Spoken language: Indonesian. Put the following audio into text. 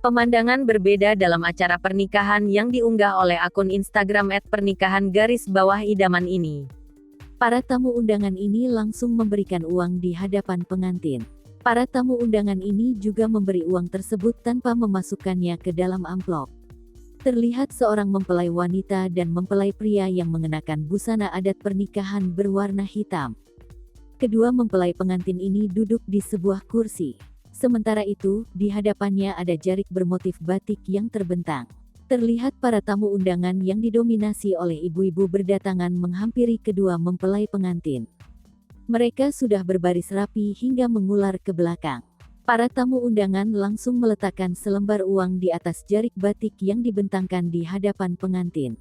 Pemandangan berbeda dalam acara pernikahan yang diunggah oleh akun Instagram @pernikahan_idaman ini. Para tamu undangan ini langsung memberikan uang di hadapan pengantin. Para tamu undangan ini juga memberi uang tersebut tanpa memasukkannya ke dalam amplop. Terlihat seorang mempelai wanita dan mempelai pria yang mengenakan busana adat pernikahan berwarna hitam. Kedua mempelai pengantin ini duduk di sebuah kursi. Sementara itu, di hadapannya ada jarik bermotif batik yang terbentang. Terlihat para tamu undangan yang didominasi oleh ibu-ibu berdatangan menghampiri kedua mempelai pengantin. Mereka sudah berbaris rapi hingga mengular ke belakang. Para tamu undangan langsung meletakkan selembar uang di atas jarik batik yang dibentangkan di hadapan pengantin.